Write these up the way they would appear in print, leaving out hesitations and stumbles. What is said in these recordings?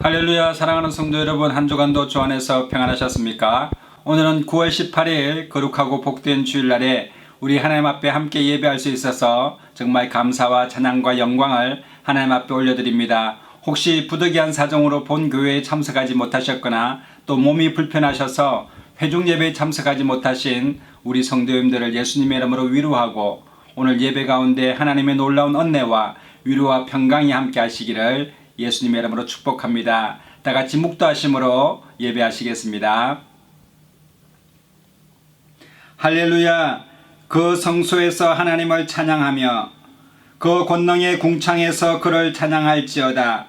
할렐루야. 사랑하는 성도 여러분, 한 주간도 주 안에서 평안하셨습니까? 오늘은 9월 18일 거룩하고 복된 주일날에 우리 하나님 앞에 함께 예배할 수 있어서 정말 감사와 찬양과 영광을 하나님 앞에 올려드립니다. 혹시 부득이한 사정으로 본 교회에 참석하지 못하셨거나 또 몸이 불편하셔서 회중 예배에 참석하지 못하신 우리 성도님들을 예수님의 이름으로 위로하고 오늘 예배 가운데 하나님의 놀라운 은혜와 위로와 평강이 함께 하시기를 예수님의 이름으로 축복합니다. 다 같이 묵도하심으로 예배하시겠습니다. 할렐루야. 그 성소에서 하나님을 찬양하며 그 권능의 궁창에서 그를 찬양할지어다.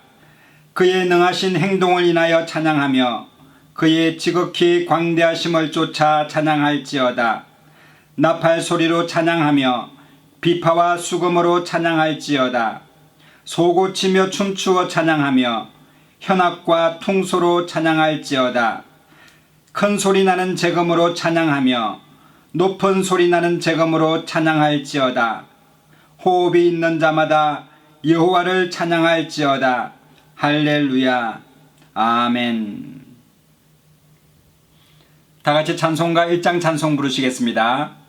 그의 능하신 행동을 인하여 찬양하며 그의 지극히 광대하심을 쫓아 찬양할지어다. 나팔 소리로 찬양하며 비파와 수금으로 찬양할지어다. 소고치며 춤추어 찬양하며 현악과 퉁소로 찬양할지어다. 큰 소리 나는 재금으로 찬양하며 높은 소리 나는 재금으로 찬양할지어다. 호흡이 있는 자마다 여호와를 찬양할지어다. 할렐루야. 아멘. 다같이 찬송가 1장 찬송 부르시겠습니다.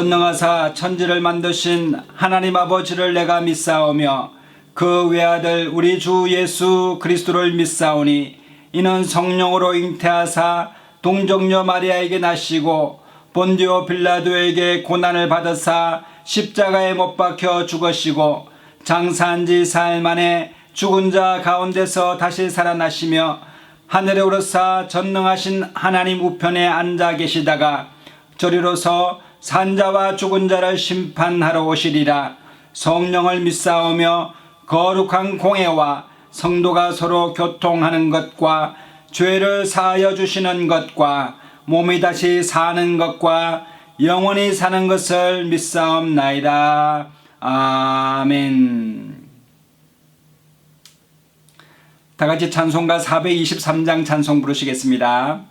전능하사 천지를 만드신 하나님 아버지를 내가 믿사오며 그 외아들 우리 주 예수 그리스도를 믿사오니 이는 성령으로 잉태하사 동정녀 마리아에게 나시고 본디오 빌라도에게 고난을 받으사 십자가에 못 박혀 죽으시고 장사한 지 사흘 만에 죽은 자 가운데서 다시 살아나시며 하늘에 오르사 전능하신 하나님 우편에 앉아 계시다가 저리로서 산자와 죽은 자를 심판하러 오시리라. 성령을 믿사오며 거룩한 공회와 성도가 서로 교통하는 것과 죄를 사하여 주시는 것과 몸이 다시 사는 것과 영원히 사는 것을 믿사옵나이다. 아멘. 다같이 찬송가 423장 찬송 부르시겠습니다.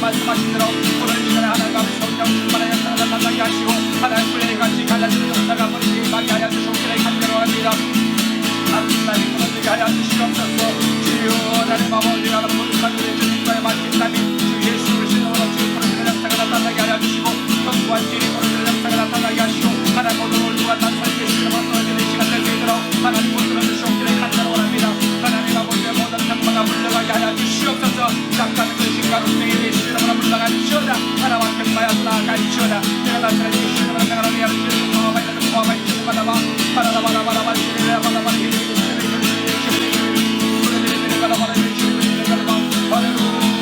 말씀하신 대로 오늘 이 시간에 하나님 아버지 성령 충만하여 역사가 나타나게 하시고 하나님 불의 같이 갈라지는 역사가 버리지 말게 하여 주시옵기를 간절합니다. 하나님 무너지게 하여 주시옵소서. 주여 하나님 아버지 하나님 모든 우리의 주님과의 말씀이 주 예수 그리스도로 지금 부르짖는 역사가 나타나게 하여 주시고 영광 진리 부르짖는 역사가 나타나게 하시고 하나님 모든 올무가 단설이 계시는 떨어지는 시간 될 수 있도록 하나님 모든 주시옵기를 간절합니다. 하나님 아버지의 모든 병마다 물러가게 하여 주시옵소서. 작가는 그 신가로 생에 예수님으로 물러가시오다. 하나와 병마야도 나아가시오다. 내가 나타내 주시는 하나님 아버지의 통화가 있는 통화가 있는 바다바 바라바라바라바라 시리라 바라바라 히리리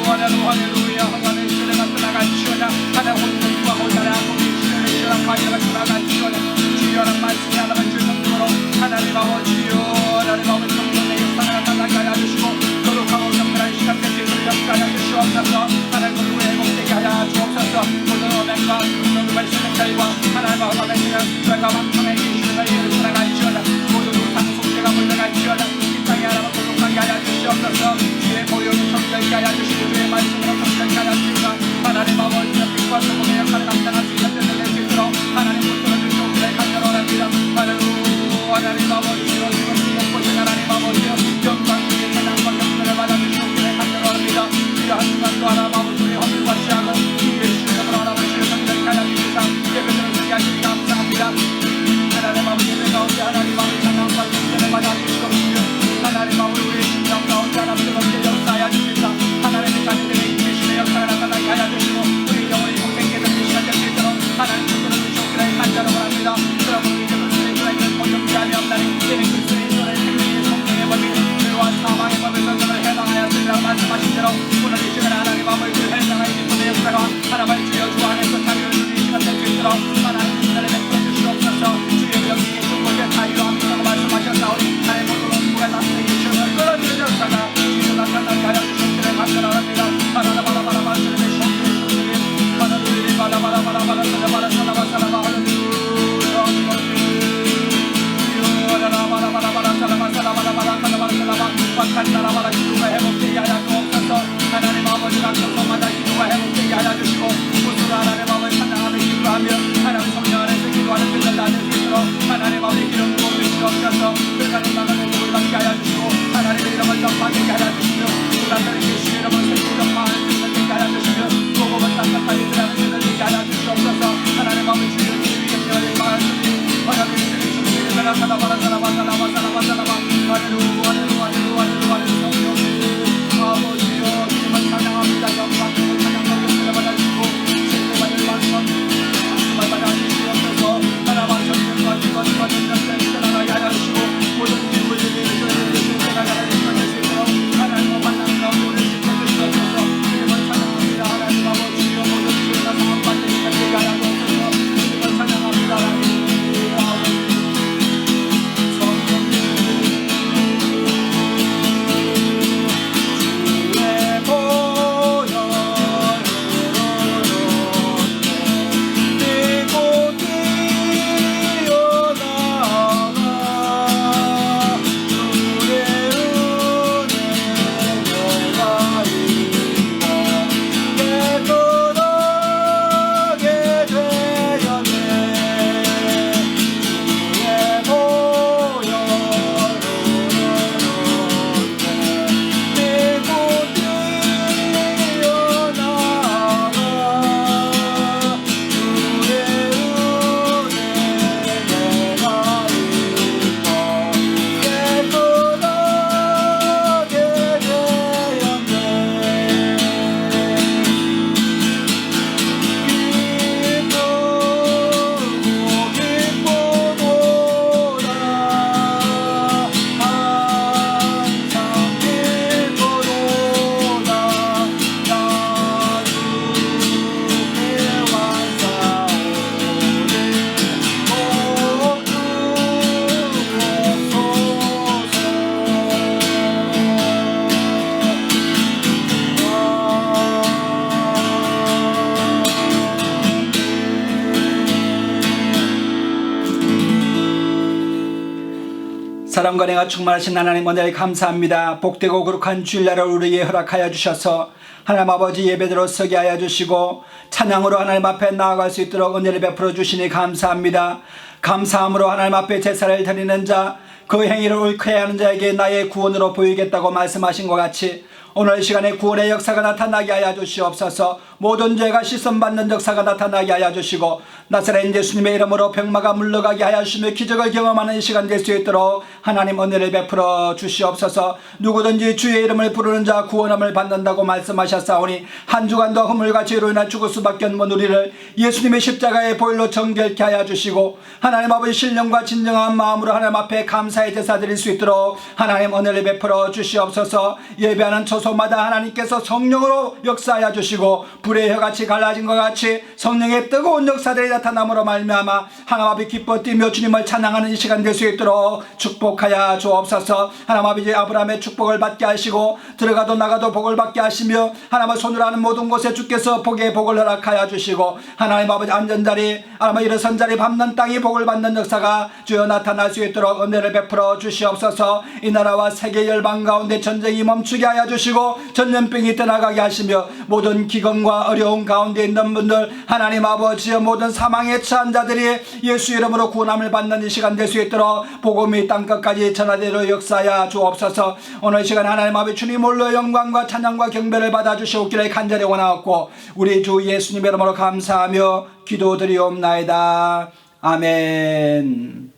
할렐루야 하나님 주님과 나가시오다. 하나님 혼돈과 혼란을 공유시키시라 과일과 주나가시오다. 주여는 말씀이 하나만 주성으로 하나님 아버지요 하나님 아버지 성령의 역사가 나타나게 하여 주시고 거룩하고 정결한 시간 될 수 있도록 역사하여 주시옵소서. 하나님 모두 회복되게 하여 주옵소서. 모든 어명과 모든 말씀의 결과 하나님 아버지의 수행과 방송의 예수님의 이름으로 나가시오다. 모든 우상 속죄가 물러가시오다. 이 땅에 하나만 거룩하게 하여 주시옵소서. 주의 보혈로 정결케 하여 주시고 주의 말씀으로 정결케 하여 주시고 하나님 아버지의 빛과 소금의 역할을 감당할 수 있는 데를 낼 수 있도록 하나님 붙들어 주시옵기를 간절합니다. 할렐루야 하나님 아버지여 지금 지금 하나님 아버지여 영광의 찬양과 경배를 받아주시옵기를 간절합니다. 필요한 순간도 하나님 아버지의 허물과 취하고 예수님으로 하나님의 성령을 하여 주시사 예배드리는 것이 하시니 감사합니다. 하나님 아버지 예배 가운데 하나님 아버지 찬양과 경배를 받아주시옵시며 하나님 아버지 우리의 심령 가운데 하나님 뜨겁게 역사하여 주시사 사랑과 은혜가 충만하신 하나님 은혜를 감사합니다. 복되고 거룩한 주일날을 우리에게 허락하여 주셔서 하나님 아버지 예배대로 서게 하여 주시고 찬양으로 하나님 앞에 나아갈 수 있도록 은혜를 베풀어 주시니 감사합니다. 감사함으로 하나님 앞에 제사를 드리는 자, 그 행위를 옳게 하는 자에게 나의 구원으로 보이겠다고 말씀하신 것 같이 오늘 이 시간에 구원의 역사가 나타나게 하여 주시옵소서. 모든 죄가 씻음받는 역사가 나타나게 하여 주시고 나사렛 예수님의 이름으로 병마가 물러가게 하여 주시며 기적을 경험하는 이 시간 될 수 있도록 하나님 은혜를 베풀어 주시옵소서. 누구든지 주의 이름을 부르는 자 구원함을 받는다고 말씀하셨사오니 한 주간도 허물과 죄로 인해 죽을 수밖에 없는 우리를 예수님의 십자가의 보혈로 정결케 하여 주시고 하나님 아버지 신령과 진정한 마음으로 하나님 앞에 감사의 제사 드릴 수 있도록 하나님 은혜를 베풀어 주시옵소서. 예배하는 초소마다 하나님께서 성령으로 역사하여 주시고 불의 혀같이 갈라진 것 같이 성령의 뜨거운 역사들이 나타남으로 말미암아 하나님 아버지 기뻐 뛰며 주님을 찬양하는 이 시간 될 수 있도록 축복하여 주옵소서. 하나님 아버지 아브라함의 축복을 받게 하시고 들어가도 나가도 복을 받게 하시며 하나님의 손으로 하는 모든 곳에 주께서 복의 복을 허락하여 주시고 하나님 아버지 안전자리 하나님의 일어선 자리 밟는 땅이 복을 받는 역사가 주여 나타날 수 있도록 은혜를 베풀어 주시옵소서. 이 나라와 세계 열방 가운데 전쟁이 멈추게 하여 주시고 전염병이 떠나가게 하시며 모든 기근과 어려운 가운데 있는 분들 하나님 아버지의 모든 사망에 처한 자들이 예수 이름으로 구원함을 받는 이 시간 될 수 있도록 복음이 땅끝까지 전하되도록 역사하여 주옵소서. 오늘 이 시간 하나님 아버지 주님 홀로 영광과 찬양과 경배를 받아 주시옵기를 간절히 원하옵고 우리 주 예수님 이름으로 감사하며 기도드리옵나이다. 아멘.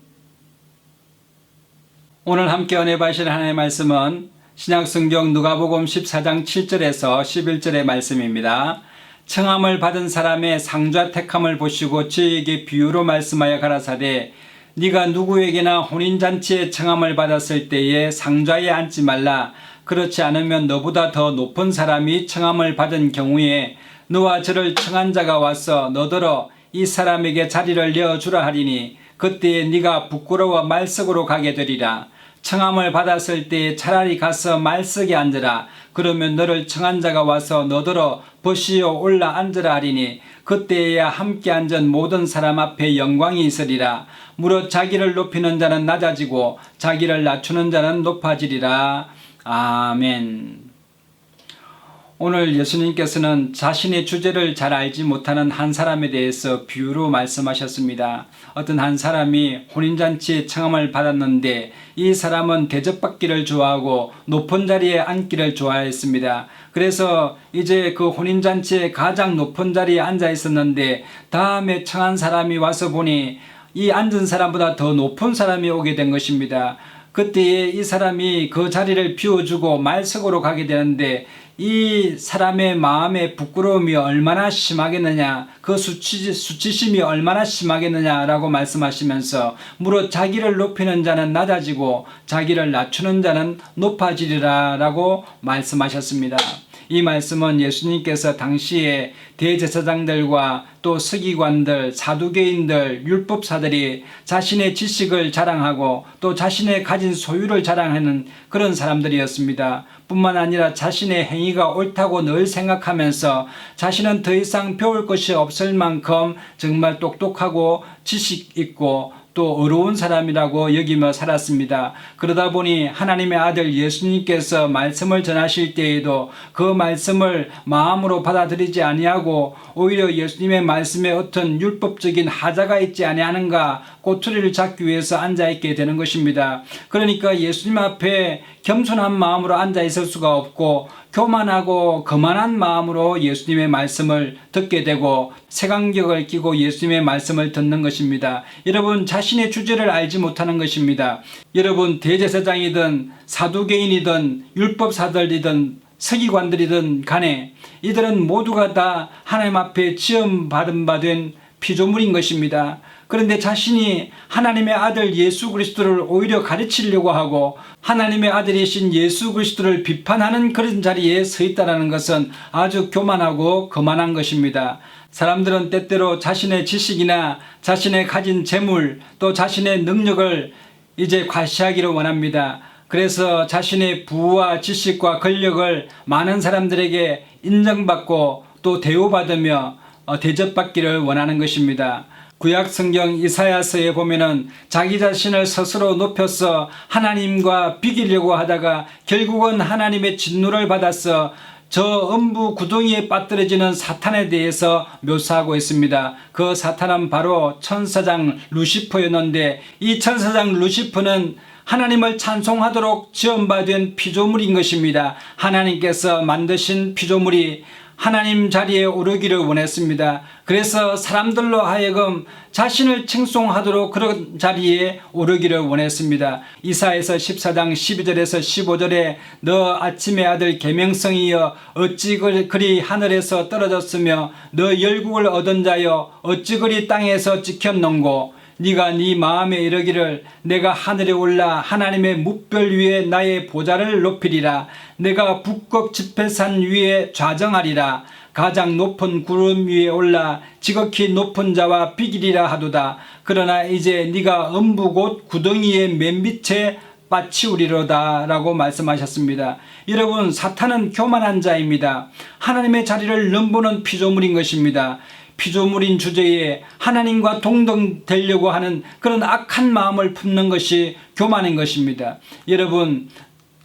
오늘 함께 은혜 받으실 하나님의 말씀은 신약성경 누가복음 14장 7절에서 11절의 말씀입니다. 청함을 받은 사람의 상좌 택함을 보시고 저에게 비유로 말씀하여 가라사대 네가 누구에게나 혼인잔치에 청함을 받았을 때에 상좌에 앉지 말라. 그렇지 않으면 너보다 더 높은 사람이 청함을 받은 경우에 너와 저를 청한 자가 와서 너더러 이 사람에게 자리를 내어주라 하리니 그때에 네가 부끄러워 말석으로 가게 되리라. 청함을 받았을 때 차라리 가서 말석에 앉으라. 그러면 너를 청한 자가 와서 너더러 벗이어 올라 앉으라 하리니 그때에야 함께 앉은 모든 사람 앞에 영광이 있으리라. 무릇 자기를 높이는 자는 낮아지고 자기를 낮추는 자는 높아지리라. 아멘. 오늘 예수님께서는 자신의 주제를 잘 알지 못하는 한 사람에 대해서 비유로 말씀하셨습니다. 어떤 한 사람이 혼인잔치에 청함을 받았는데 이 사람은 대접받기를 좋아하고 높은 자리에 앉기를 좋아했습니다. 그래서 이제 그 혼인잔치에 가장 높은 자리에 앉아 있었는데 다음에 청한 사람이 와서 보니 이 앉은 사람보다 더 높은 사람이 오게 된 것입니다. 그때에 이 사람이 그 자리를 비워주고 말석으로 가게 되는데 이 사람의 마음의 부끄러움이 얼마나 심하겠느냐, 그 수치심이 얼마나 심하겠느냐라고 말씀하시면서 무릇 자기를 높이는 자는 낮아지고 자기를 낮추는 자는 높아지리라 라고 말씀하셨습니다. 이 말씀은 예수님께서 당시에 대제사장들과 또 서기관들, 사두개인들, 율법사들이 자신의 지식을 자랑하고 또 자신의 가진 소유를 자랑하는 그런 사람들이었습니다. 뿐만 아니라 자신의 행위가 옳다고 늘 생각하면서 자신은 더 이상 배울 것이 없을 만큼 정말 똑똑하고 지식 있고 또 어려운 사람이라고 여기며 살았습니다. 그러다 보니 하나님의 아들 예수님께서 말씀을 전하실 때에도 그 말씀을 마음으로 받아들이지 아니하고 오히려 예수님의 말씀에 어떤 율법적인 하자가 있지 아니하는가 꼬투리를 잡기 위해서 앉아있게 되는 것입니다. 그러니까 예수님 앞에 겸손한 마음으로 앉아있을 수가 없고 교만하고 거만한 마음으로 예수님의 말씀을 듣게 되고 색안경을 끼고 예수님의 말씀을 듣는 것입니다. 여러분 자신의 주제를 알지 못하는 것입니다. 여러분 대제사장이든 사두개인이든 율법사들이든 서기관들이든 간에 이들은 모두가 다 하나님 앞에 지음받은 바 된 피조물인 것입니다. 그런데 자신이 하나님의 아들 예수 그리스도를 오히려 가르치려고 하고 하나님의 아들이신 예수 그리스도를 비판하는 그런 자리에 서 있다는 것은 아주 교만하고 거만한 것입니다. 사람들은 때때로 자신의 지식이나 자신의 가진 재물 또 자신의 능력을 이제 과시하기를 원합니다. 그래서 자신의 부와 지식과 권력을 많은 사람들에게 인정받고 또 대우받으며 대접받기를 원하는 것입니다. 구약 성경 이사야서에 보면은 자기 자신을 스스로 높여서 하나님과 비기려고 하다가 결국은 하나님의 진노를 받아서 저 음부 구덩이에 빠뜨려지는 사탄에 대해서 묘사하고 있습니다. 그 사탄은 바로 천사장 루시퍼였는데, 이 천사장 루시퍼는 하나님을 찬송하도록 지음받은 피조물인 것입니다. 하나님께서 만드신 피조물이 하나님 자리에 오르기를 원했습니다. 그래서 사람들로 하여금 자신을 칭송하도록 그런 자리에 오르기를 원했습니다. 이사야서 14장 12절에서 15절에 너 아침의 아들 계명성이여 어찌 그리 하늘에서 떨어졌으며 너 열국을 얻은 자여 어찌 그리 땅에서 찍혔는고 네가 네 마음에 이르기를 내가 하늘에 올라 하나님의 뭇별 위에 나의 보좌를 높이리라. 내가 북극 지폐산 위에 좌정하리라. 가장 높은 구름 위에 올라 지극히 높은 자와 비기리라 하도다. 그러나 이제 네가 음부 곧 구덩이의 맨 밑에 빠치우리로다 라고 말씀하셨습니다. 여러분, 사탄은 교만한 자입니다. 하나님의 자리를 넘보는 피조물인 것입니다. 피조물인 주제에 하나님과 동등되려고 하는 그런 악한 마음을 품는 것이 교만인 것입니다. 여러분,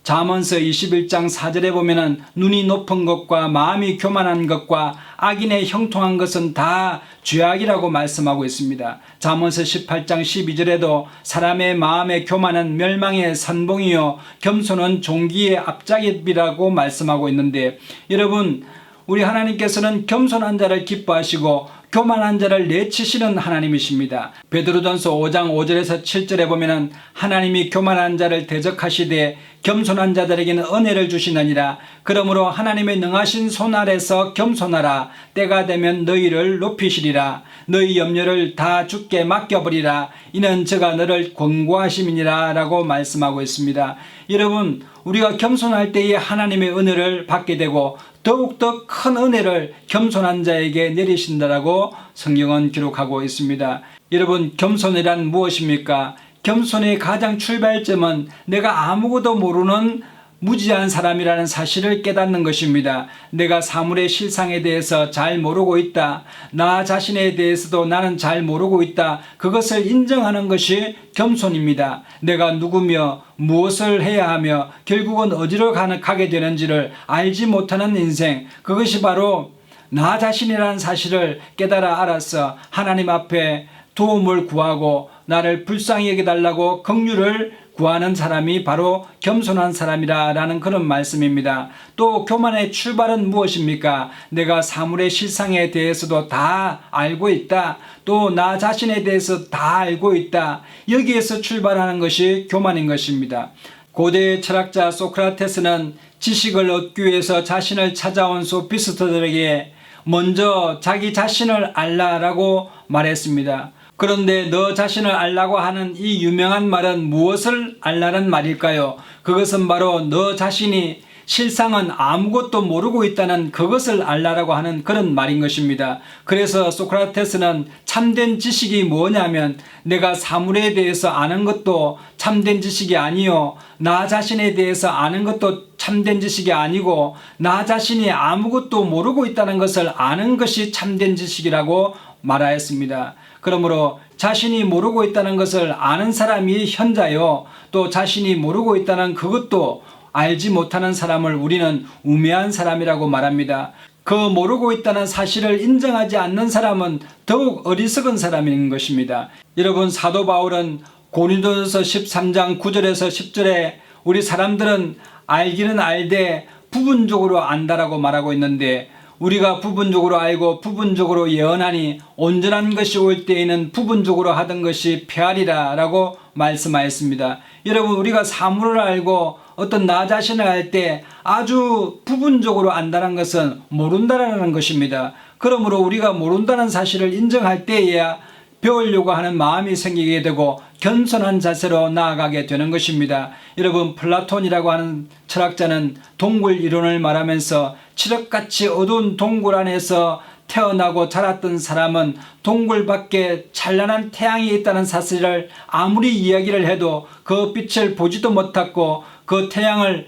잠언서 21장 4절에 보면은 눈이 높은 것과 마음이 교만한 것과 악인의 형통한 것은 다 죄악이라고 말씀하고 있습니다. 잠언서 18장 12절에도 사람의 마음의 교만은 멸망의 선봉이요 겸손은 종기의 앞잡이라고 말씀하고 있는데, 여러분, 우리 하나님께서는 겸손한 자를 기뻐하시고 교만한 자를 내치시는 하나님이십니다. 베드로전서 5장 5절에서 7절에 보면은 하나님이 교만한 자를 대적하시되 겸손한 자들에게는 은혜를 주시느니라. 그러므로 하나님의 능하신 손 아래서 겸손하라. 때가 되면 너희를 높이시리라. 너희 염려를 다 주께 맡겨버리라. 이는 저가 너를 권고하심이니라 라고 말씀하고 있습니다. 여러분, 우리가 겸손할 때에 하나님의 은혜를 받게 되고 더욱더 큰 은혜를 겸손한 자에게 내리신다라고 성경은 기록하고 있습니다. 여러분, 겸손이란 무엇입니까? 겸손의 가장 출발점은 내가 아무것도 모르는 무지한 사람이라는 사실을 깨닫는 것입니다. 내가 사물의 실상에 대해서 잘 모르고 있다. 나 자신에 대해서도 나는 잘 모르고 있다. 그것을 인정하는 것이 겸손입니다. 내가 누구며 무엇을 해야 하며 결국은 어디로 가게 되는지를 알지 못하는 인생, 그것이 바로 나 자신이라는 사실을 깨달아 알아서 하나님 앞에 도움을 구하고 나를 불쌍히 여겨달라고 긍휼을 구하는 사람이 바로 겸손한 사람이라는 그런 말씀입니다. 또 교만의 출발은 무엇입니까? 내가 사물의 실상에 대해서도 다 알고 있다. 또 나 자신에 대해서 다 알고 있다. 여기에서 출발하는 것이 교만인 것입니다. 고대 철학자 소크라테스는 지식을 얻기 위해서 자신을 찾아온 소피스트들에게 먼저 자기 자신을 알라라고 말했습니다. 그런데 너 자신을 알라고 하는 이 유명한 말은 무엇을 알라는 말일까요? 그것은 바로 너 자신이 실상은 아무것도 모르고 있다는 그것을 알라라고 하는 그런 말인 것입니다. 그래서 소크라테스는 참된 지식이 뭐냐면 내가 사물에 대해서 아는 것도 참된 지식이 아니요, 나 자신에 대해서 아는 것도 참된 지식이 아니고 나 자신이 아무것도 모르고 있다는 것을 아는 것이 참된 지식이라고 말하였습니다. 그러므로 자신이 모르고 있다는 것을 아는 사람이 현자요, 또 자신이 모르고 있다는 그것도 알지 못하는 사람을 우리는 우매한 사람이라고 말합니다. 그 모르고 있다는 사실을 인정하지 않는 사람은 더욱 어리석은 사람인 것입니다. 여러분, 사도 바울은 고린도전서 13장 9절에서 10절에 우리 사람들은 알기는 알되 부분적으로 안다라고 말하고 있는데, 우리가 부분적으로 알고 부분적으로 예언하니 온전한 것이 올 때에는 부분적으로 하던 것이 패하리라 라고 말씀하였습니다. 여러분, 우리가 사물을 알고 어떤 나 자신을 알 때 아주 부분적으로 안다는 것은 모른다라는 것입니다. 그러므로 우리가 모른다는 사실을 인정할 때에야 배우려고 하는 마음이 생기게 되고 겸손한 자세로 나아가게 되는 것입니다. 여러분, 플라톤이라고 하는 철학자는 동굴 이론을 말하면서 칠흑같이 어두운 동굴 안에서 태어나고 자랐던 사람은 동굴 밖에 찬란한 태양이 있다는 사실을 아무리 이야기를 해도 그 빛을 보지도 못했고 그 태양을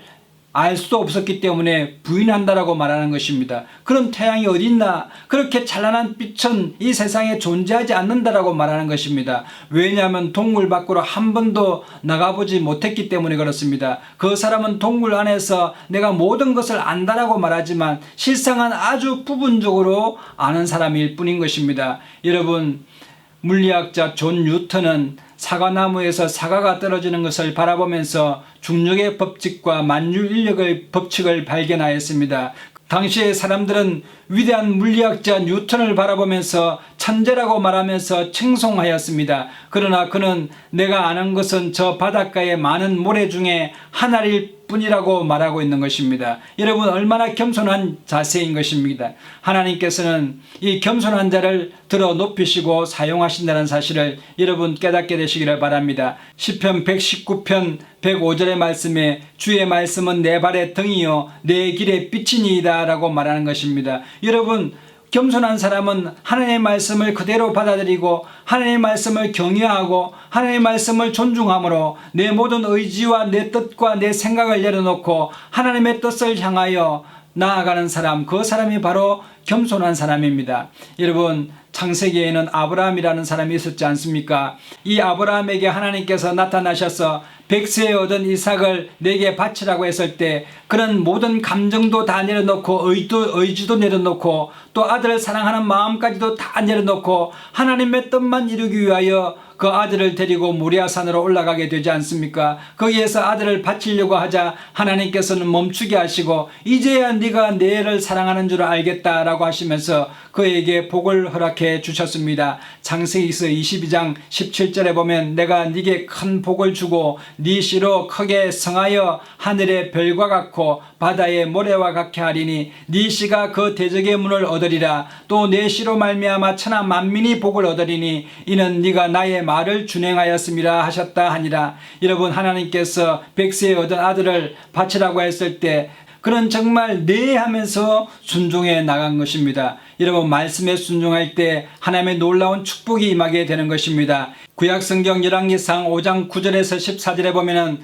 알 수도 없었기 때문에 부인한다라고 말하는 것입니다. 그런 태양이 어디 있나? 그렇게 찬란한 빛은 이 세상에 존재하지 않는다라고 말하는 것입니다. 왜냐하면 동굴 밖으로 한 번도 나가보지 못했기 때문에 그렇습니다. 그 사람은 동굴 안에서 내가 모든 것을 안다라고 말하지만 실상은 아주 부분적으로 아는 사람일 뿐인 것입니다. 여러분, 물리학자 존 뉴턴은 사과나무에서 사과가 떨어지는 것을 바라보면서 중력의 법칙과 만유인력의 법칙을 발견하였습니다. 당시의 사람들은 위대한 물리학자 뉴턴을 바라보면서 천재라고 말하면서 칭송하였습니다. 그러나 그는 내가 아는 것은 저 바닷가의 많은 모래 중에 하나일 뿐이라고 말하고 있는 것입니다. 여러분, 얼마나 겸손한 자세인 것입니다. 하나님께서는 이 겸손한 자를 들어 높이시고 사용하신다는 사실을 여러분 깨닫게 되시기를 바랍니다. 시편 119편 105절의 말씀에 주의 말씀은 내 발의 등이요 내 길의 빛이니이다 라고 말하는 것입니다. 여러분, 겸손한 사람은 하나님의 말씀을 그대로 받아들이고 하나님의 말씀을 경외하고 하나님의 말씀을 존중함으로 내 모든 의지와 내 뜻과 내 생각을 내려놓고 하나님의 뜻을 향하여 나아가는 사람, 그 사람이 바로 겸손한 사람입니다. 여러분, 창세기에는 아브라함이라는 사람이 있었지 않습니까? 이 아브라함에게 하나님께서 나타나셔서 백세에 얻은 이삭을 내게 바치라고 했을 때 그런 모든 감정도 다 내려놓고 의지도 내려놓고 또 아들을 사랑하는 마음까지도 다 내려놓고 하나님의 뜻만 이루기 위하여 그 아들을 데리고 모리아산으로 올라가게 되지 않습니까? 거기에서 아들을 바치려고 하자 하나님께서는 멈추게 하시고 이제야 네가 내 애를 사랑하는 줄 알겠다라고 하시면서 그에게 복을 허락해 주셨습니다. 창세기서 22장 17절에 보면 내가 네게 큰 복을 주고 네 씨로 크게 성하여 하늘의 별과 같고 바다의 모래와 같게 하리니 네 씨가 그 대적의 문을 얻으리라. 또 내 씨로 말미암아 천하 만민이 복을 얻으리니 이는 네가 나의 말을 준행하였음이라 하셨다 하니라. 여러분, 하나님께서 백세에 얻은 아들을 바치라고 했을 때 그는 정말 네 하면서 순종해 나간 것입니다. 여러분, 말씀에 순종할 때 하나님의 놀라운 축복이 임하게 되는 것입니다. 구약성경 열왕기상 5장 9절에서 14절에 보면은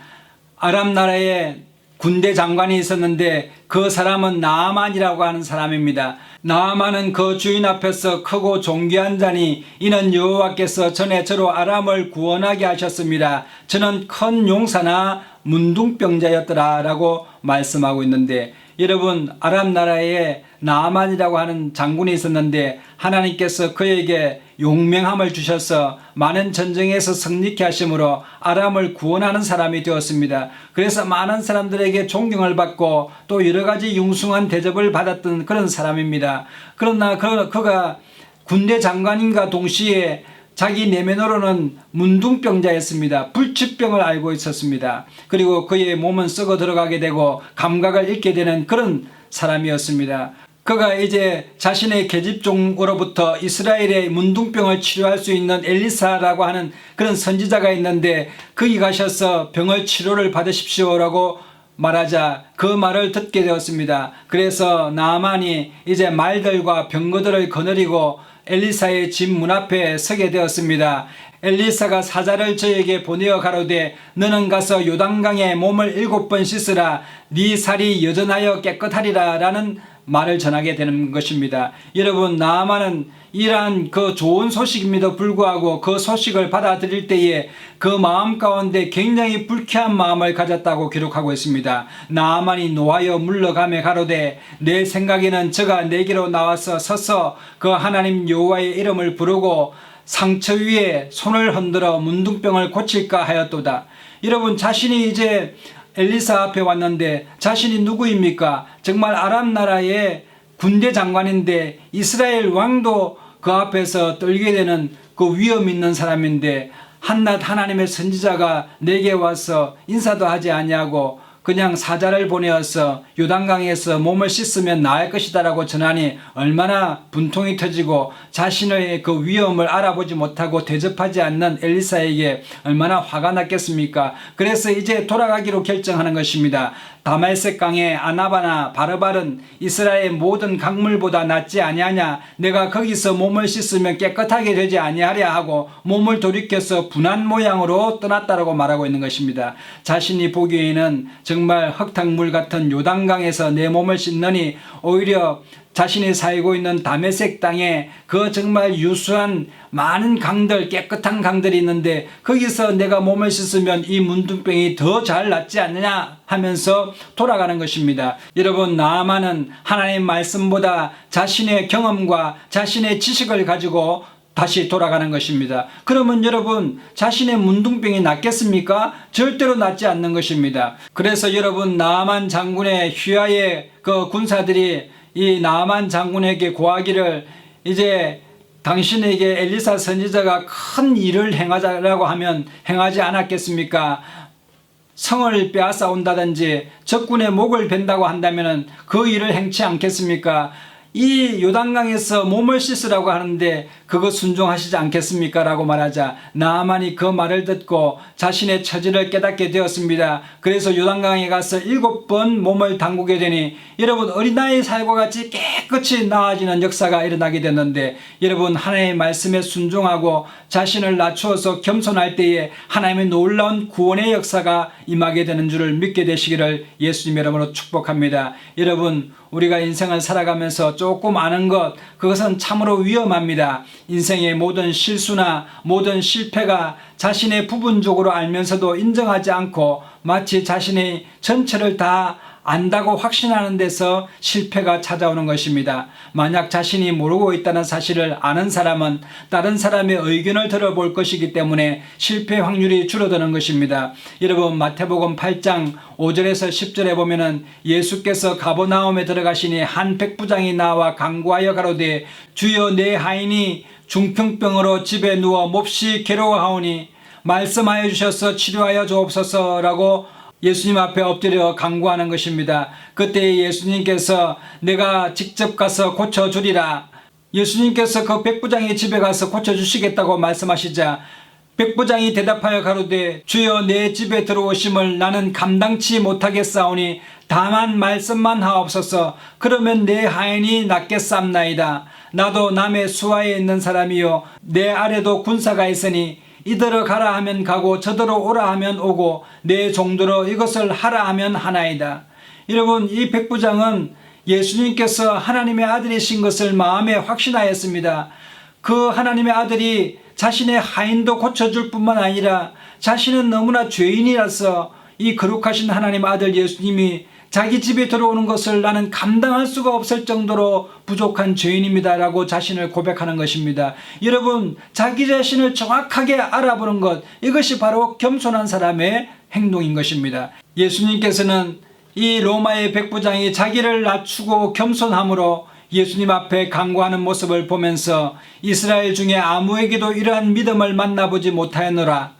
아람 나라에 군대 장관이 있었는데 그 사람은 나아만이라고 하는 사람입니다. 나아만은 그 주인 앞에서 크고 존귀한 자니 이는 여호와께서 전에 저로 아람을 구원하게 하셨습니다. 저는 큰 용사나 문둥병자였더라 라고 말씀하고 있는데, 여러분, 아람 나라에 나아만이라고 하는 장군이 있었는데 하나님께서 그에게 용맹함을 주셔서 많은 전쟁에서 승리케 하심으로 아람을 구원하는 사람이 되었습니다. 그래서 많은 사람들에게 존경을 받고 또 여러 가지 융숭한 대접을 받았던 그런 사람입니다. 그러나 그가 군대 장관인가 동시에 자기 내면으로는 문둥병자였습니다. 불치병을 앓고 있었습니다. 그리고 그의 몸은 썩어 들어가게 되고 감각을 잃게 되는 그런 사람이었습니다. 그가 이제 자신의 계집종으로부터 이스라엘의 문둥병을 치료할 수 있는 엘리사라고 하는 그런 선지자가 있는데 거기 가셔서 병을 치료를 받으십시오라고 말하자 그 말을 듣게 되었습니다. 그래서 나아만이 이제 말들과 병거들을 거느리고 엘리사의 집 문 앞에 서게 되었습니다. 엘리사가 사자를 저에게 보내어 가로되 너는 가서 요단강에 몸을 7번 씻으라 네 살이 여전하여 깨끗하리라 라는 말을 전하게 되는 것입니다. 여러분, 나아만은 이러한 그 좋은 소식임에도 불구하고 그 소식을 받아들일 때에 그 마음 가운데 굉장히 불쾌한 마음을 가졌다고 기록하고 있습니다. 나아만이 노하여 물러가며 가로되 내 생각에는 저가 내게로 나와서 서서 그 하나님 여호와의 이름을 부르고 상처 위에 손을 흔들어 문둥병을 고칠까 하였도다. 여러분, 자신이 이제 엘리사 앞에 왔는데 자신이 누구입니까? 정말 아람 나라의 군대 장관인데 이스라엘 왕도 그 앞에서 떨게 되는 그 위험 있는 사람인데 한낱 하나님의 선지자가 내게 와서 인사도 하지 아니하고 그냥 사자를 보내어서 요단강에서 몸을 씻으면 나을 것이다 라고 전하니 얼마나 분통이 터지고 자신의 그 위험을 알아보지 못하고 대접하지 않는 엘리사에게 얼마나 화가 났겠습니까? 그래서 이제 돌아가기로 결정하는 것입니다. 다메섹 강의 아나바나 바르발은 이스라엘 모든 강물보다 낫지 아니하냐. 내가 거기서 몸을 씻으면 깨끗하게 되지 아니하랴 하고 몸을 돌이켜서 분한 모양으로 떠났다라고 말하고 있는 것입니다. 자신이 보기에는 정말 흙탕물 같은 요단강에서 내 몸을 씻느니 오히려 자신이 살고 있는 다메섹 땅에 그 정말 유수한 많은 강들, 깨끗한 강들이 있는데 거기서 내가 몸을 씻으면 이 문둥병이 더 잘 낫지 않느냐 하면서 돌아가는 것입니다. 여러분, 나아만은 하나님 말씀보다 자신의 경험과 자신의 지식을 가지고 다시 돌아가는 것입니다. 그러면 여러분, 자신의 문둥병이 낫겠습니까? 절대로 낫지 않는 것입니다. 그래서 여러분, 나아만 장군의 휘하의 그 군사들이 이 나아만 장군에게 고하기를, 이제 당신에게 엘리사 선지자가 큰 일을 행하자라고 하면 행하지 않았겠습니까? 성을 빼앗아 온다든지 적군의 목을 벤다고 한다면 그 일을 행치 않겠습니까? 이 요단강에서 몸을 씻으라고 하는데 그거 순종하시지 않겠습니까? 라고 말하자 나아만이 그 말을 듣고 자신의 처지를 깨닫게 되었습니다. 그래서 요단강에 가서 7번 몸을 담그게 되니 여러분, 어린아이 살과 같이 깨끗이 나아지는 역사가 일어나게 됐는데, 여러분, 하나님의 말씀에 순종하고 자신을 낮추어서 겸손할 때에 하나님의 놀라운 구원의 역사가 임하게 되는 줄을 믿게 되시기를 예수님 이름으로 축복합니다. 여러분, 우리가 인생을 살아가면서 조금 아는 것, 그것은 참으로 위험합니다. 인생의 모든 실수나 모든 실패가 자신의 부분적으로 알면서도 인정하지 않고 마치 자신의 전체를 다 안다고 확신하는 데서 실패가 찾아오는 것입니다. 만약 자신이 모르고 있다는 사실을 아는 사람은 다른 사람의 의견을 들어볼 것이기 때문에 실패 확률이 줄어드는 것입니다. 여러분, 마태복음 8장 5절에서 10절에 보면은 예수께서 가버나움에 들어가시니 한 백부장이 나와 간구하여 가로되 주여, 내 하인이 중풍병으로 집에 누워 몹시 괴로워하오니 말씀하여 주셔서 치료하여 주옵소서라고 예수님 앞에 엎드려 간구하는 것입니다. 그때 예수님께서 내가 직접 가서 고쳐주리라. 예수님께서 그 백부장의 집에 가서 고쳐주시겠다고 말씀하시자 백부장이 대답하여 가로되 주여, 내 집에 들어오심을 나는 감당치 못하겠사오니 다만 말씀만 하옵소서. 그러면 내 하인이 낫겠사옵나이다. 나도 남의 수하에 있는 사람이요 내 아래도 군사가 있으니 이더러 가라 하면 가고 저더러 오라 하면 오고 내 종도로 이것을 하라 하면 하나이다. 여러분, 이 백부장은 예수님께서 하나님의 아들이신 것을 마음에 확신하였습니다. 그 하나님의 아들이 자신의 하인도 고쳐줄 뿐만 아니라 자신은 너무나 죄인이라서 이 거룩하신 하나님 아들 예수님이 자기 집에 들어오는 것을 나는 감당할 수가 없을 정도로 부족한 죄인입니다 라고 자신을 고백하는 것입니다. 여러분, 자기 자신을 정확하게 알아보는 것, 이것이 바로 겸손한 사람의 행동인 것입니다. 예수님께서는 이 로마의 백부장이 자기를 낮추고 겸손함으로 예수님 앞에 간구하는 모습을 보면서 이스라엘 중에 아무에게도 이러한 믿음을 만나보지 못하였노라.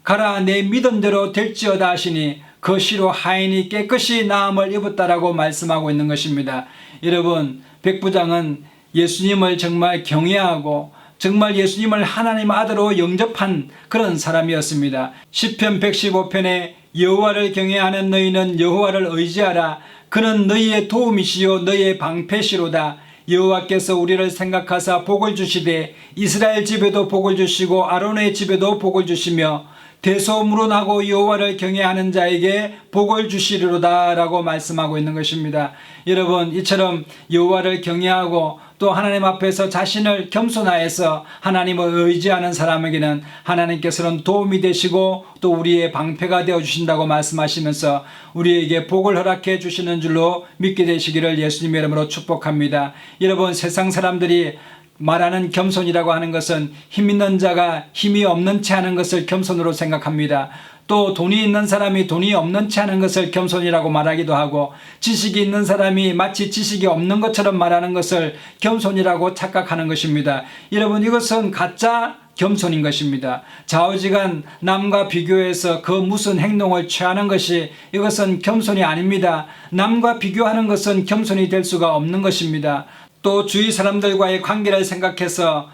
가라, 내 믿음대로 될지어다 하시니 그 시로 하인이 깨끗이 나음을 입었다라고 말씀하고 있는 것입니다. 여러분, 백부장은 예수님을 정말 경외하고 정말 예수님을 하나님 아들로 영접한 그런 사람이었습니다. 시편 115편에 여호와를 경외하는 너희는 여호와를 의지하라. 그는 너희의 도움이시요 너희의 방패시로다. 여호와께서 우리를 생각하사 복을 주시되 이스라엘 집에도 복을 주시고 아론의 집에도 복을 주시며 대소문하고 여호와를 경외하는 자에게 복을 주시리로다 라고 말씀하고 있는 것입니다. 여러분, 이처럼 여호와를 경외하고 또 하나님 앞에서 자신을 겸손하여서 하나님을 의지하는 사람에게는 하나님께서는 도움이 되시고 또 우리의 방패가 되어주신다고 말씀하시면서 우리에게 복을 허락해 주시는 줄로 믿게 되시기를 예수님의 이름으로 축복합니다. 여러분, 세상 사람들이 말하는 겸손이라고 하는 것은 힘 있는 자가 힘이 없는 채 하는 것을 겸손으로 생각합니다. 또 돈이 있는 사람이 돈이 없는 채 하는 것을 겸손이라고 말하기도 하고, 지식이 있는 사람이 마치 지식이 없는 것처럼 말하는 것을 겸손이라고 착각하는 것입니다. 여러분, 이것은 가짜 겸손인 것입니다. 좌우지간 남과 비교해서 그 무슨 행동을 취하는 것이 이것은 겸손이 아닙니다. 남과 비교하는 것은 겸손이 될 수가 없는 것입니다. 또 주위 사람들과의 관계를 생각해서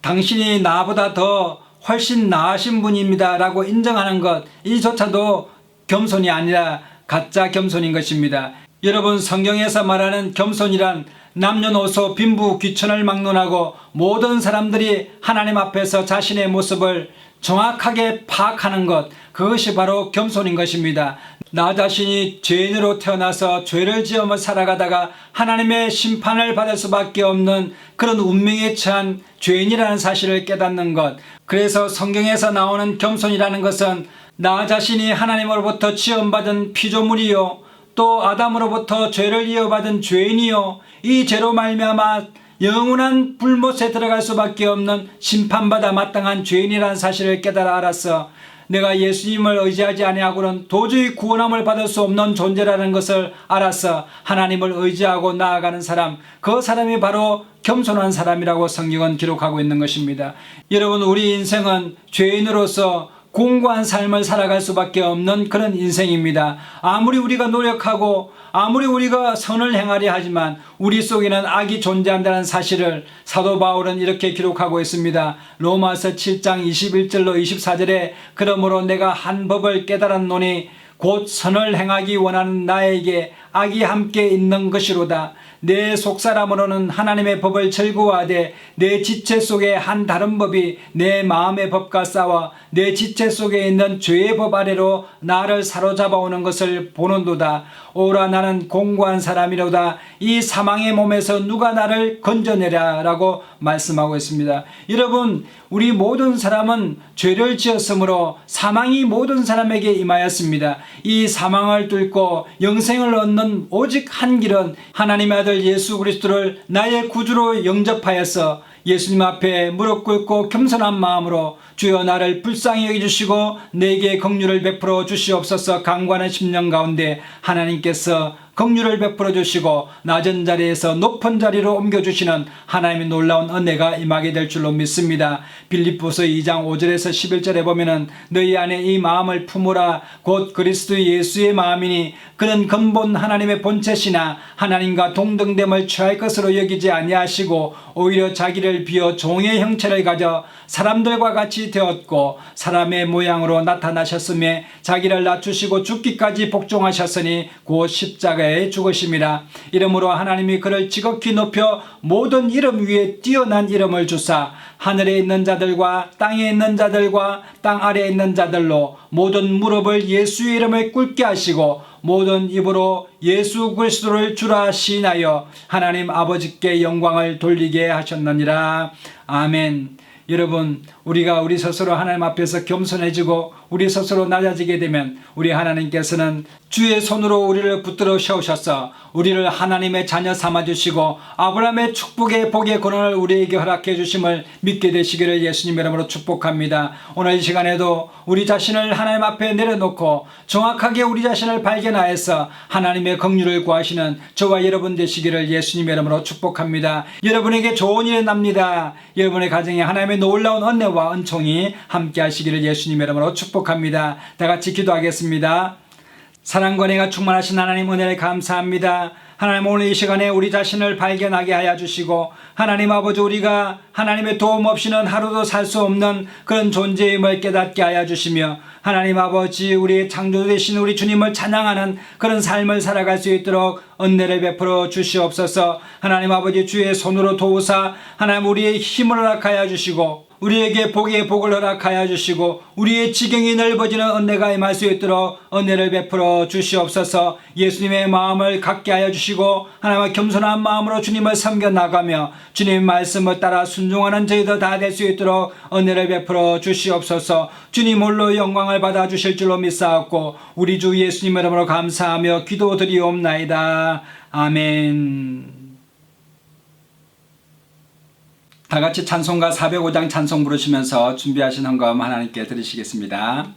당신이 나보다 더 훨씬 나으신 분입니다 라고 인정하는 것, 이조차도 겸손이 아니라 가짜 겸손인 것입니다. 여러분, 성경에서 말하는 겸손이란 남녀노소 빈부 귀천을 막론하고 모든 사람들이 하나님 앞에서 자신의 모습을 정확하게 파악하는 것, 그것이 바로 겸손인 것입니다. 나 자신이 죄인으로 태어나서 죄를 지으며 살아가다가 하나님의 심판을 받을 수밖에 없는 그런 운명에 처한 죄인이라는 사실을 깨닫는 것. 그래서 성경에서 나오는 겸손이라는 것은 나 자신이 하나님으로부터 지음받은 피조물이요, 또 아담으로부터 죄를 이어받은 죄인이요, 이 죄로 말미암아 영원한 불못에 들어갈 수밖에 없는 심판받아 마땅한 죄인이라는 사실을 깨달아 알았어. 내가 예수님을 의지하지 아니하고는 도저히 구원함을 받을 수 없는 존재라는 것을 알아서 하나님을 의지하고 나아가는 사람, 그 사람이 바로 겸손한 사람이라고 성경은 기록하고 있는 것입니다. 여러분, 우리 인생은 죄인으로서 공고한 삶을 살아갈 수밖에 없는 그런 인생입니다. 아무리 우리가 노력하고 아무리 우리가 선을 행하려 하지만 우리 속에는 악이 존재한다는 사실을 사도 바울은 이렇게 기록하고 있습니다. 로마서 7장 21절로 24절에 그러므로 내가 한 법을 깨달았노니 곧 선을 행하기 원하는 나에게 악이 함께 있는 것이로다. 내 속사람으로는 하나님의 법을 즐거워하되 내 지체 속에 한 다른 법이 내 마음의 법과 싸워 내 지체 속에 있는 죄의 법 아래로 나를 사로잡아오는 것을 보는도다. 오라, 나는 공고한 사람이로다. 이 사망의 몸에서 누가 나를 건져내랴 라고 말씀하고 있습니다. 여러분, 우리 모든 사람은 죄를 지었으므로 사망이 모든 사람에게 임하였습니다. 이 사망을 뚫고 영생을 얻는 오직 한 길은 하나님의 아들 예수 그리스도를 나의 구주로 영접하여서 예수님 앞에 무릎 꿇고 겸손한 마음으로 주여 나를 불쌍히 여겨주시고 내게 긍휼을 베풀어 주시옵소서 강구하는 심령 가운데 하나님께서 긍휼을 베풀어 주시고 낮은 자리에서 높은 자리로 옮겨주시는 하나님의 놀라운 은혜가 임하게 될 줄로 믿습니다. 빌립보서 2장 5절에서 11절에 보면은 너희 안에 이 마음을 품으라 곧 그리스도 예수의 마음이니 그는 근본 하나님의 본체시나 하나님과 동등됨을 취할 것으로 여기지 아니하시고 오히려 자기를 비어 종의 형체를 가져 사람들과 같이 되었고 사람의 모양으로 나타나셨으며 자기를 낮추시고 죽기까지 복종하셨으니 곧 십자가에 죽으심이라. 이러므로 하나님이 그를 지극히 높여 모든 이름 위에 뛰어난 이름을 주사 하늘에 있는 자들과 땅에 있는 자들과 땅 아래에 있는 자들로 모든 무릎을 예수의 이름을 꿇게 하시고 모든 입으로 예수 그리스도를 주라 시인하여 하나님 아버지께 영광을 돌리게 하셨느니라. 아멘. 여러분, 우리가 우리 스스로 하나님 앞에서 겸손해지고 우리 스스로 낮아지게 되면 우리 하나님께서는 주의 손으로 우리를 붙들어 세우셔서 우리를 하나님의 자녀 삼아주시고 아브라함의 축복의 복의 권한을 우리에게 허락해 주심을 믿게 되시기를 예수님 이름으로 축복합니다. 오늘 이 시간에도 우리 자신을 하나님 앞에 내려놓고 정확하게 우리 자신을 발견하여서 하나님의 긍휼을 구하시는 저와 여러분 되시기를 예수님 이름으로 축복합니다. 여러분에게 좋은 일이 납니다. 여러분의 가정에 하나님의 놀라운 은혜와 은총이 함께 하시기를 예수님 이름으로 축복합니다. 다 같이 기도하겠습니다. 사랑과 은혜가 충만하신 하나님 은혜를 감사합니다. 하나님, 오늘 이 시간에 우리 자신을 발견하게 하여 주시고 하나님 아버지, 우리가 하나님의 도움 없이는 하루도 살 수 없는 그런 존재임을 깨닫게 하여 주시며 하나님 아버지, 우리의 창조 되신 우리 주님을 찬양하는 그런 삶을 살아갈 수 있도록 은혜를 베풀어 주시옵소서. 하나님 아버지, 주의 손으로 도우사 하나님 우리의 힘을 허락하여 주시고 우리에게 복의 복을 허락하여 주시고 우리의 지경이 넓어지는 은혜가 임할 수 있도록 은혜를 베풀어 주시옵소서. 예수님의 마음을 갖게 하여 주시고 하나님의 겸손한 마음으로 주님을 섬겨 나가며 주님의 말씀을 따라 순종하는 저희도 다 될 수 있도록 은혜를 베풀어 주시옵소서. 주님 홀로 영광을 받아 주실 줄로 믿사옵고 우리 주 예수님 이름으로 감사하며 기도드리옵나이다. 아멘. 다 같이 찬송가 405장 찬송 부르시면서 준비하신 헌금 하나님께 드리시겠습니다.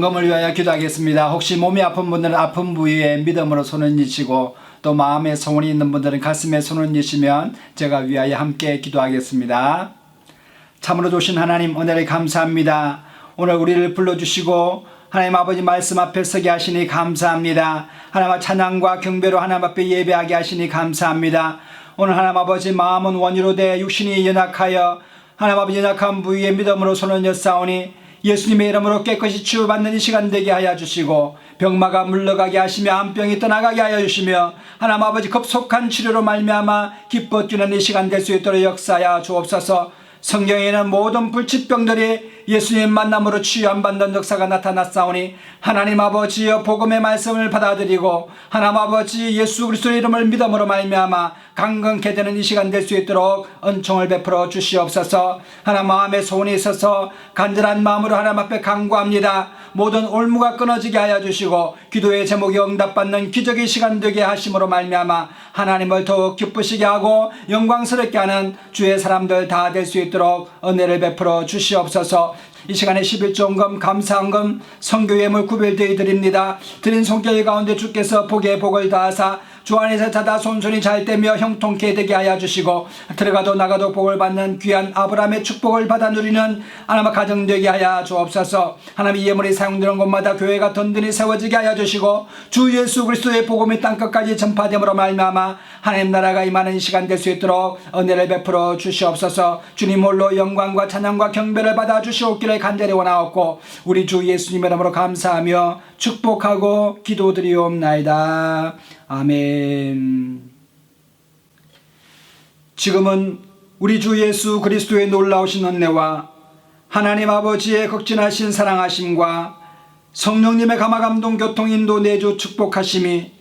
점검을 위하여 기도하겠습니다. 혹시 몸이 아픈 분들은 아픈 부위에 믿음으로 손을 얹으시고 또 마음에 소원이 있는 분들은 가슴에 손을 얹으시면 제가 위하여 함께 기도하겠습니다. 참으로 좋으신 하나님, 은혜를 감사합니다. 오늘 우리를 불러주시고 하나님 아버지 말씀 앞에 서게 하시니 감사합니다. 하나님 찬양과 경배로 하나님 앞에 예배하게 하시니 감사합니다. 오늘 하나님 아버지 마음은 원유로 돼 육신이 연약하여 하나님 아버지 연약한 부위에 믿음으로 손을 얹사오니 예수님의 이름으로 깨끗이 치유받는 이 시간 되게 하여 주시고 병마가 물러가게 하시며 암병이 떠나가게 하여 주시며 하나님 아버지 급속한 치료로 말미암아 기뻐 뛰는 이 시간 될 수 있도록 역사하여 주옵소서. 성경에는 모든 불치병들이 예수님 만남으로 치유받는 역사가 나타났사오니 하나님 아버지여 복음의 말씀을 받아들이고 하나님 아버지 예수 그리스도의 이름을 믿음으로 말미암아 강건케 되는 이 시간 될 수 있도록 은총을 베풀어 주시옵소서. 하나님 마음에 소원이 있어서 간절한 마음으로 하나님 앞에 간구합니다. 모든 올무가 끊어지게 하여 주시고 기도의 제목이 응답받는 기적의 시간 되게 하심으로 말미암아 하나님을 더욱 기쁘시게 하고 영광스럽게 하는 주의 사람들 다 될 수 있도록 은혜를 베풀어 주시옵소서. 이 시간에 11조헌금 감사헌금 선교예물 구별되어 드립니다. 드린 손길 가운데 주께서 복에 복을 다하사 주 안에서 자다 손손이 잘 되며 형통케 되게 하여 주시고 들어가도 나가도 복을 받는 귀한 아브라함의 축복을 받아 누리는 하나님 가정 되게 하여 주옵소서. 하나님 이 예물이 사용되는 곳마다 교회가 든든히 세워지게 하여 주시고 주 예수 그리스도의 복음이 땅끝까지 전파됨으로 말미암아 하나님 나라가 임하는 시간 될 수 있도록 은혜를 베풀어 주시옵소서. 주님 홀로 영광과 찬양과 경배를 받아 주시옵기를 간절히 원하옵고 우리 주 예수님 이름으로 감사하며 축복하고 기도드리옵나이다. 아멘. 지금은 우리 주 예수 그리스도의 놀라우신 은혜와 하나님 아버지의 극진하신 사랑하심과 성령님의 감화감동 교통인도 내주 축복하심이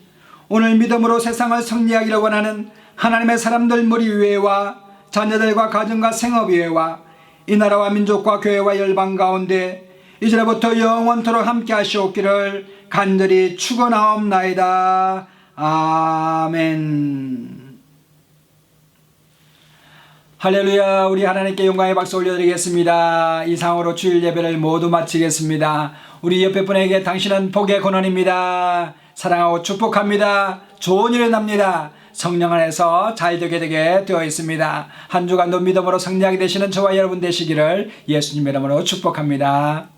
오늘 믿음으로 세상을 승리하기를 원하는 하나님의 사람들 무리위에와 자녀들과 가정과 생업위에와 이 나라와 민족과 교회와 열방 가운데 이제부터 영원토록 함께 하시옵기를 간절히 축원하옵나이다. 아멘. 할렐루야. 우리 하나님께 영광의 박수 올려드리겠습니다. 이상으로 주일 예배를 모두 마치겠습니다. 우리 옆에 분에게 당신은 복의 근원입니다. 사랑하고 축복합니다. 좋은 일이 납니다. 성령 안에서 잘 되게 되어 있습니다. 한 주간도 믿음으로 승리하게 되시는 저와 여러분 되시기를 예수님의 이름으로 축복합니다.